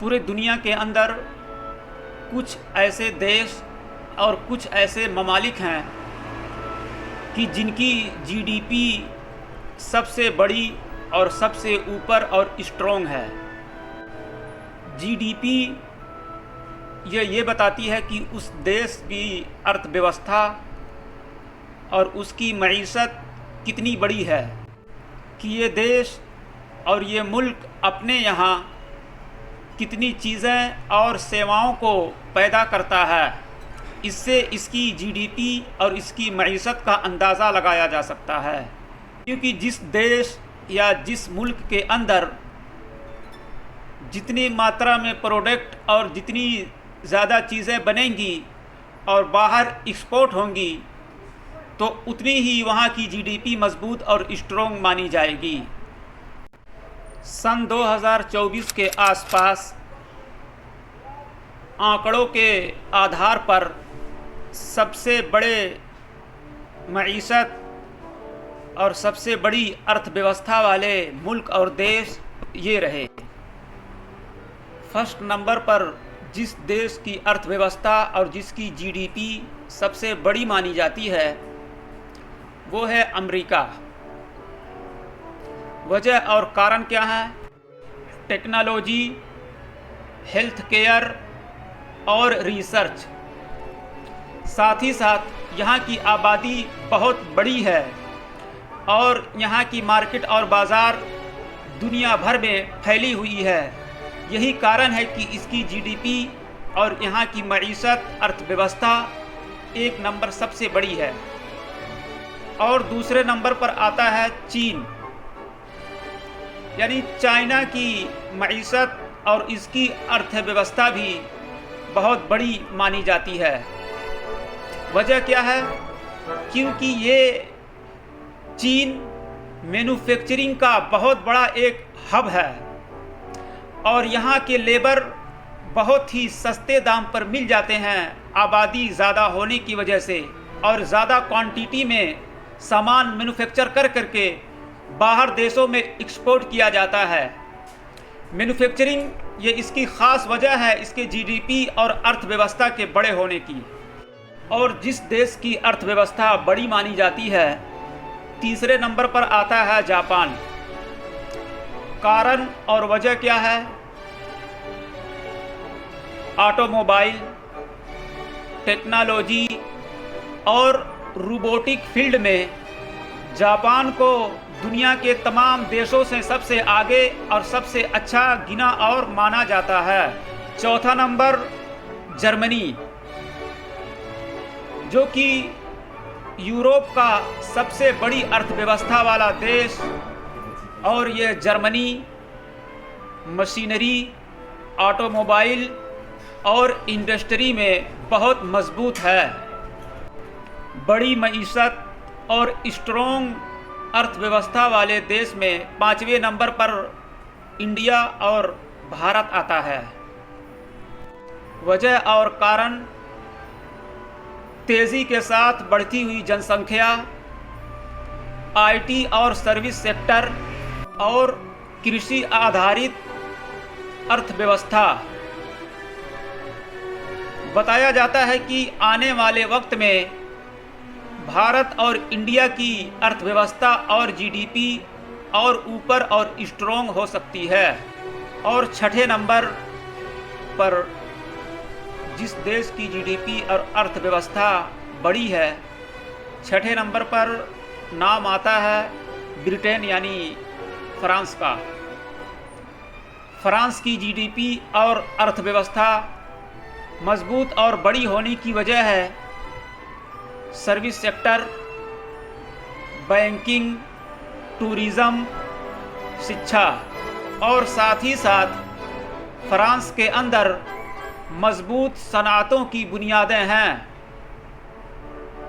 पूरे दुनिया के अंदर कुछ ऐसे देश और कुछ ऐसे ममालिक हैं कि जिनकी जीडीपी सबसे बड़ी और सबसे ऊपर और स्ट्रॉन्ग है। जीडीपी ये बताती है कि उस देश की अर्थव्यवस्था और उसकी मईशत कितनी बड़ी है, कि ये देश और ये मुल्क अपने यहाँ कितनी चीज़ें और सेवाओं को पैदा करता है। इससे इसकी जीडीपी और इसकी मईशत का अंदाज़ा लगाया जा सकता है, क्योंकि जिस देश या जिस मुल्क के अंदर जितनी मात्रा में प्रोडक्ट और जितनी ज़्यादा चीज़ें बनेंगी और बाहर एक्सपोर्ट होंगी, तो उतनी ही वहाँ की जीडीपी मजबूत और स्ट्रॉन्ग मानी जाएगी। सन 2024 के आसपास आंकड़ों के आधार पर सबसे बड़े मईशत और सबसे बड़ी अर्थव्यवस्था वाले मुल्क और देश ये रहे। फर्स्ट नंबर पर जिस देश की अर्थव्यवस्था और जिसकी जीडीपी सबसे बड़ी मानी जाती है वो है अमेरिका। वजह और कारण क्या है? टेक्नोलॉजी, हेल्थ केयर और रिसर्च। साथ ही साथ यहाँ की आबादी बहुत बड़ी है और यहाँ की मार्केट और बाज़ार दुनिया भर में फैली हुई है। यही कारण है कि इसकी जीडीपी और यहाँ की मईशत अर्थव्यवस्था एक नंबर सबसे बड़ी है। और दूसरे नंबर पर आता है चीन, यानी चाइना की मईशत और इसकी अर्थव्यवस्था भी बहुत बड़ी मानी जाती है। वजह क्या है? क्योंकि ये चीन मैन्युफैक्चरिंग का बहुत बड़ा एक हब है और यहाँ के लेबर बहुत ही सस्ते दाम पर मिल जाते हैं आबादी ज़्यादा होने की वजह से, और ज़्यादा क्वांटिटी में सामान मैन्युफैक्चर करके बाहर देशों में एक्सपोर्ट किया जाता है। मैन्युफैक्चरिंग ये इसकी ख़ास वजह है इसके जीडीपी और अर्थव्यवस्था के बड़े होने की। और जिस देश की अर्थव्यवस्था बड़ी मानी जाती है, तीसरे नंबर पर आता है जापान। कारण और वजह क्या है? ऑटोमोबाइल, टेक्नोलॉजी और रोबोटिक फील्ड में जापान को दुनिया के तमाम देशों से सबसे आगे और सबसे अच्छा गिना और माना जाता है। चौथा नंबर जर्मनी, जो कि यूरोप का सबसे बड़ी अर्थव्यवस्था वाला देश, और ये जर्मनी मशीनरी, ऑटोमोबाइल और इंडस्ट्री में बहुत मजबूत है। बड़ी मईशत और स्ट्रॉन्ग अर्थव्यवस्था वाले देश में पाँचवें नंबर पर इंडिया और भारत आता है। वजह और कारण तेज़ी के साथ बढ़ती हुई जनसंख्या, आईटी और सर्विस सेक्टर और कृषि आधारित अर्थव्यवस्था। बताया जाता है कि आने वाले वक्त में भारत और इंडिया की अर्थव्यवस्था और जीडीपी और ऊपर और स्ट्रॉन्ग हो सकती है। और छठे नंबर पर जिस देश की जीडीपी और अर्थव्यवस्था बड़ी है, छठे नंबर पर नाम आता है ब्रिटेन यानी फ्रांस का। फ्रांस की जीडीपी और अर्थव्यवस्था मजबूत और बड़ी होने की वजह है सर्विस सेक्टर, बैंकिंग, टूरिज़्म, शिक्षा, और साथ ही साथ फ्रांस के अंदर मजबूत सनातों की बुनियादें हैं।